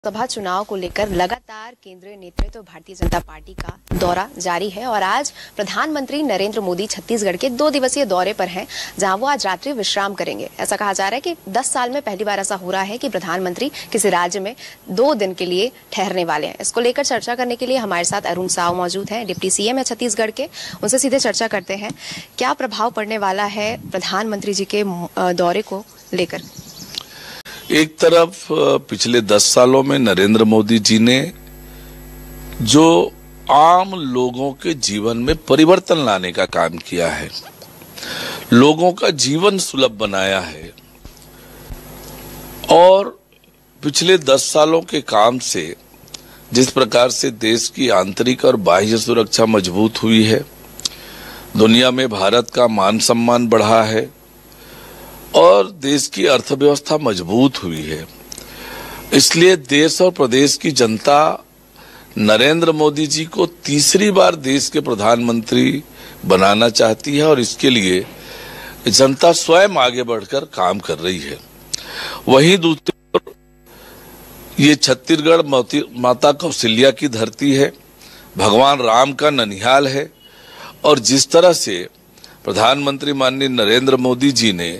सभा चुनाव को लेकर लगातार केंद्रीय नेतृत्व भारतीय जनता पार्टी का दौरा जारी है और आज प्रधानमंत्री नरेंद्र मोदी छत्तीसगढ़ के 2 दिवसीय दौरे पर हैं, जहां वो आज रात्रि विश्राम करेंगे। ऐसा कहा जा रहा है कि 10 साल में पहली बार ऐसा हो रहा है कि प्रधानमंत्री किसी राज्य में 2 दिन के लिए ठहरने वाले हैं। इसको लेकर चर्चा करने के लिए हमारे साथ अरुण साव मौजूद हैं, डिप्टी सीएम है छत्तीसगढ़ के। उनसे सीधे चर्चा करते हैं, क्या प्रभाव पड़ने वाला है प्रधानमंत्री जी के दौरे को लेकर। एक तरफ पिछले 10 सालों में नरेंद्र मोदी जी ने जो आम लोगों के जीवन में परिवर्तन लाने का काम किया है, लोगों का जीवन सुलभ बनाया है और पिछले 10 सालों के काम से जिस प्रकार से देश की आंतरिक और बाह्य सुरक्षा मजबूत हुई है, दुनिया में भारत का मान सम्मान बढ़ा है और देश की अर्थव्यवस्था मजबूत हुई है, इसलिए देश और प्रदेश की जनता नरेंद्र मोदी जी को तीसरी बार देश के प्रधानमंत्री बनाना चाहती है और इसके लिए जनता स्वयं आगे बढ़कर काम कर रही है। वहीं दूसरी ओर ये छत्तीसगढ़ माता कौशल्या की धरती है, भगवान राम का ननिहाल है और जिस तरह से प्रधानमंत्री माननीय नरेंद्र मोदी जी ने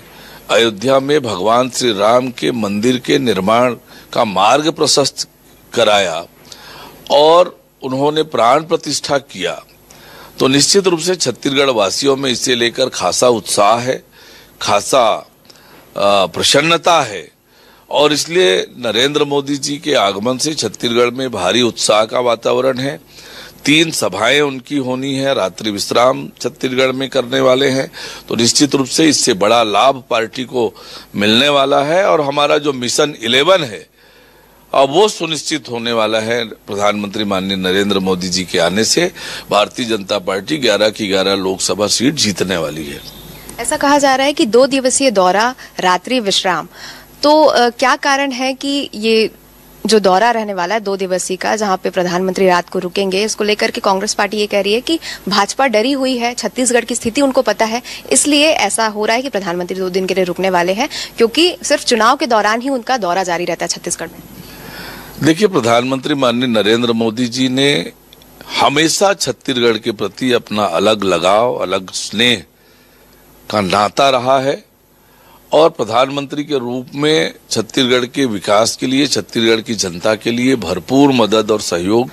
अयोध्या में भगवान श्री राम के मंदिर के निर्माण का मार्ग प्रशस्त कराया और उन्होंने प्राण प्रतिष्ठा किया, तो निश्चित रूप से छत्तीसगढ़ वासियों में इसे लेकर खासा उत्साह है, खासा प्रसन्नता है और इसलिए नरेंद्र मोदी जी के आगमन से छत्तीसगढ़ में भारी उत्साह का वातावरण है। 3 सभाएं उनकी होनी है, रात्रि विश्राम छत्तीसगढ़ में करने वाले हैं, तो निश्चित रूप से इससे बड़ा लाभ पार्टी को मिलने वाला है और हमारा जो मिशन 11 है अब वो सुनिश्चित होने वाला है। प्रधानमंत्री माननीय नरेंद्र मोदी जी के आने से भारतीय जनता पार्टी 11 की 11 लोकसभा सीट जीतने वाली है। ऐसा कहा जा रहा है कि 2 दिवसीय दौरा, रात्रि विश्राम, तो क्या कारण है कि ये जो दौरा रहने वाला है 2 दिवसीय का, जहां पे प्रधानमंत्री रात को रुकेंगे, इसको लेकर के कांग्रेस पार्टी ये कह रही है कि भाजपा डरी हुई है, छत्तीसगढ़ की स्थिति उनको पता है, इसलिए ऐसा हो रहा है कि प्रधानमंत्री 2 दिन के लिए रुकने वाले हैं, क्योंकि सिर्फ चुनाव के दौरान ही उनका दौरा जारी रहता है छत्तीसगढ़ में। देखिए, प्रधानमंत्री माननीय नरेंद्र मोदी जी ने हमेशा छत्तीसगढ़ के प्रति अपना अलग लगाव, अलग स्नेह का नाता रहा है और प्रधानमंत्री के रूप में छत्तीसगढ़ के विकास के लिए, छत्तीसगढ़ की जनता के लिए भरपूर मदद और सहयोग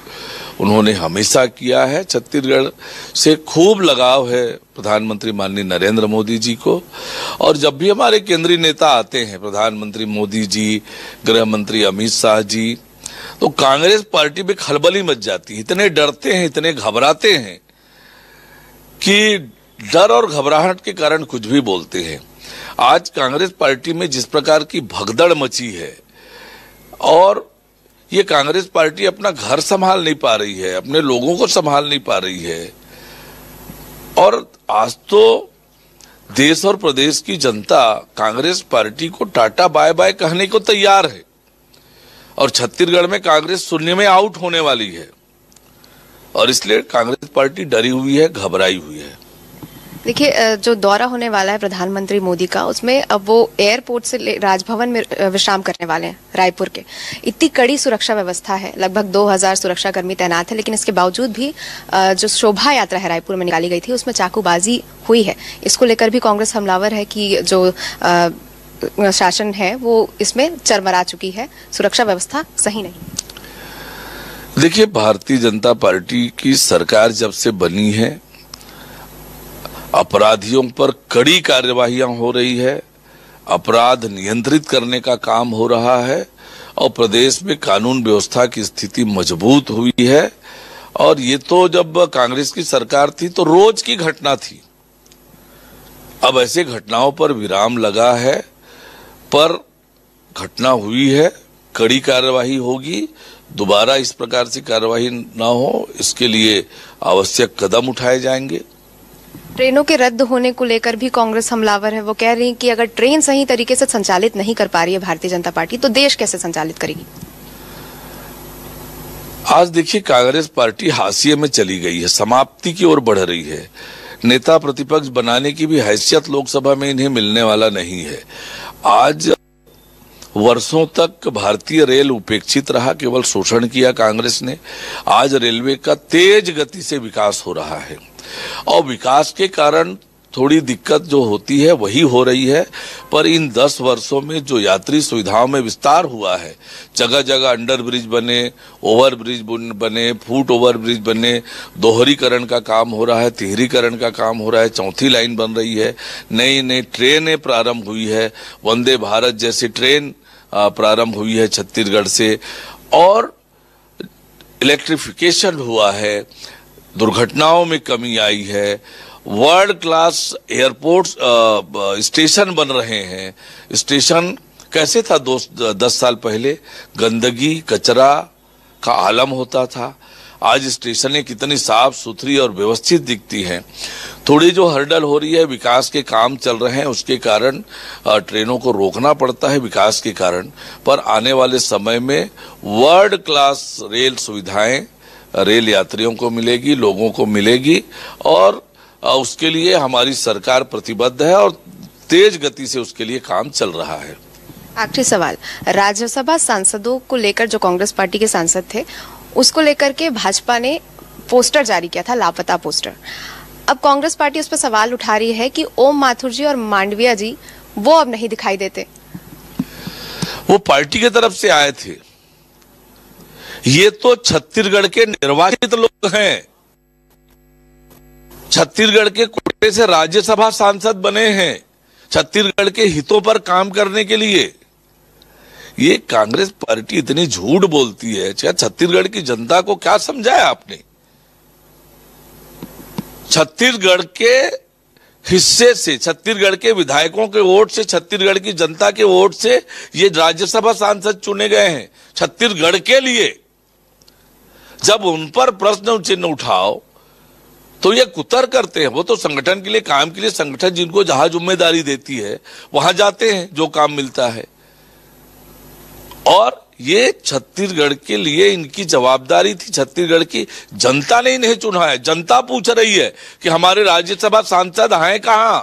उन्होंने हमेशा किया है। छत्तीसगढ़ से खूब लगाव है प्रधानमंत्री माननीय नरेंद्र मोदी जी को और जब भी हमारे केंद्रीय नेता आते हैं, प्रधानमंत्री मोदी जी, गृह मंत्री अमित शाह जी, तो कांग्रेस पार्टी में खलबली मच जाती है। इतने डरते हैं, इतने घबराते हैं कि डर और घबराहट के कारण कुछ भी बोलते हैं। आज कांग्रेस पार्टी में जिस प्रकार की भगदड़ मची है और ये कांग्रेस पार्टी अपना घर संभाल नहीं पा रही है, अपने लोगों को संभाल नहीं पा रही है और आज तो देश और प्रदेश की जनता कांग्रेस पार्टी को टाटा बाय बाय कहने को तैयार है और छत्तीसगढ़ में कांग्रेस शून्य में आउट होने वाली है और इसलिए कांग्रेस पार्टी डरी हुई है, घबराई हुई है। देखिए, जो दौरा होने वाला है प्रधानमंत्री मोदी का, उसमें अब वो एयरपोर्ट से राजभवन में विश्राम करने वाले हैं रायपुर के। इतनी कड़ी सुरक्षा व्यवस्था है, लगभग 2000 सुरक्षाकर्मी तैनात है, लेकिन इसके बावजूद भी जो शोभा यात्रा है रायपुर में निकाली गई थी उसमें चाकूबाजी हुई है। इसको लेकर भी कांग्रेस हमलावर है कि जो शासन है वो इसमें चरमरा चुकी है, सुरक्षा व्यवस्था सही नहीं। देखिए, भारतीय जनता पार्टी की सरकार जब से बनी है अपराधियों पर कड़ी कार्यवाहियां हो रही है, अपराध नियंत्रित करने का काम हो रहा है और प्रदेश में कानून व्यवस्था की स्थिति मजबूत हुई है और ये तो जब कांग्रेस की सरकार थी तो रोज की घटना थी। अब ऐसे घटनाओं पर विराम लगा है, पर घटना हुई है, कड़ी कार्यवाही होगी, दोबारा इस प्रकार से कार्यवाही ना हो इसके लिए आवश्यक कदम उठाए जाएंगे। ट्रेनों के रद्द होने को लेकर भी कांग्रेस हमलावर है, वो कह रही है कि अगर ट्रेन सही तरीके से संचालित नहीं कर पा रही है भारतीय जनता पार्टी तो देश कैसे संचालित करेगी। आज देखिए, कांग्रेस पार्टी हाशिए में चली गई है, समाप्ति की ओर बढ़ रही है। नेता प्रतिपक्ष बनाने की भी हैसियत लोकसभा में इन्हें मिलने वाला नहीं है। आज वर्षों तक भारतीय रेल उपेक्षित रहा, केवल शोषण किया कांग्रेस ने। आज रेलवे का तेज गति से विकास हो रहा है और विकास के कारण थोड़ी दिक्कत जो होती है वही हो रही है, पर इन 10 वर्षों में जो यात्री सुविधाओं में विस्तार हुआ है, जगह जगह अंडर ब्रिज बने, ओवर ब्रिज बने, फुट ओवर ब्रिज बने, दोहरीकरण का काम हो रहा है, तिहरीकरण का काम हो रहा है, चौथी लाइन बन रही है, नई नई ट्रेनें प्रारंभ हुई है, वंदे भारत जैसी ट्रेन प्रारंभ हुई है छत्तीसगढ़ से, और इलेक्ट्रिफिकेशन हुआ है, दुर्घटनाओं में कमी आई है, वर्ल्ड क्लास एयरपोर्ट स्टेशन बन रहे हैं। स्टेशन कैसे था 10 साल पहले? गंदगी कचरा का आलम होता था। आज स्टेशनें कितनी साफ सुथरी और व्यवस्थित दिखती हैं। थोड़ी जो हर्डल हो रही है, विकास के काम चल रहे हैं, उसके कारण ट्रेनों को रोकना पड़ता है विकास के कारण, पर आने वाले समय में वर्ल्ड क्लास रेल सुविधाएं रेल यात्रियों को मिलेगी, लोगों को मिलेगी, और उसके लिए हमारी सरकार प्रतिबद्ध है और तेज गति से उसके लिए काम चल रहा है। आखिरी सवाल, राज्यसभा सांसदों को लेकर जो कांग्रेस पार्टी के सांसद थे, उसको लेकर के भाजपा ने पोस्टर जारी किया था, लापता पोस्टर। अब कांग्रेस पार्टी उस पर सवाल उठा रही है कि ओम माथुर जी और मांडविया जी वो अब नहीं दिखाई देते। वो पार्टी की तरफ से आए थे, ये तो छत्तीसगढ़ के निर्वाचित लोग हैं, छत्तीसगढ़ के कोटे से राज्यसभा सांसद बने हैं, छत्तीसगढ़ के हितों पर काम करने के लिए। ये कांग्रेस पार्टी इतनी झूठ बोलती है, छत्तीसगढ़ की जनता को क्या समझाया आपने? छत्तीसगढ़ के हिस्से से, छत्तीसगढ़ के विधायकों के वोट से, छत्तीसगढ़ की जनता के वोट से ये राज्यसभा सांसद चुने गए हैं छत्तीसगढ़ के लिए। जब उन पर प्रश्न चिन्ह उठाओ तो ये कुतर करते हैं। वो तो संगठन के लिए, काम के लिए, संगठन जिनको जहां जिम्मेदारी देती है वहां जाते हैं, जो काम मिलता है। और ये छत्तीसगढ़ के लिए इनकी जवाबदारी थी। छत्तीसगढ़ की जनता ने इन्हें चुना है। जनता पूछ रही है कि हमारे राज्यसभा सांसद हैं कहां?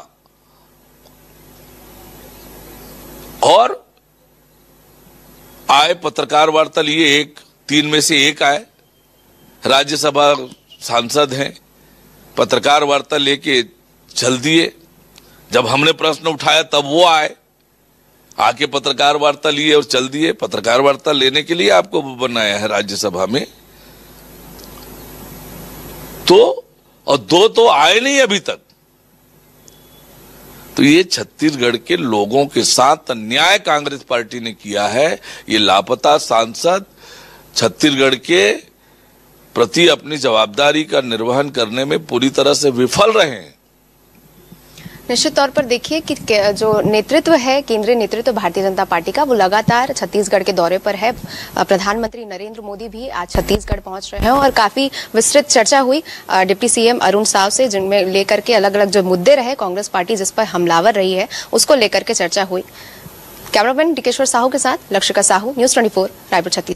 और आए पत्रकार वार्ता लिए, 3 में से 1 आए, राज्यसभा सांसद हैं, पत्रकार वार्ता लेके चल दिए। जब हमने प्रश्न उठाया तब वो आए, आके पत्रकार वार्ता लिए और चल दिए। पत्रकार वार्ता लेने के लिए आपको बनाया है राज्यसभा में, तो और 2 तो आए नहीं अभी तक। तो ये छत्तीसगढ़ के लोगों के साथ अन्याय कांग्रेस पार्टी ने किया है। ये लापता सांसद छत्तीसगढ़ के प्रति अपनी जवाबदारी का निर्वहन करने में पूरी तरह से विफल रहे हैं। निश्चित तौर पर देखिए कि जो नेतृत्व है, केंद्रीय नेतृत्व भारतीय जनता पार्टी का, वो लगातार छत्तीसगढ़ के दौरे पर है। प्रधानमंत्री नरेंद्र मोदी भी आज छत्तीसगढ़ पहुंच रहे हैं और काफी विस्तृत चर्चा हुई डिप्टी सीएम अरुण साव से, जिनमें लेकर के अलग अलग जो मुद्दे रहे, कांग्रेस पार्टी जिस पर हमलावर रही है उसको लेकर के चर्चा हुई। कैमरामैन डिकेश्वर साहू के साथ लक्ष्य साहू, न्यूज़ 24, रायपुर, छत्तीसगढ़।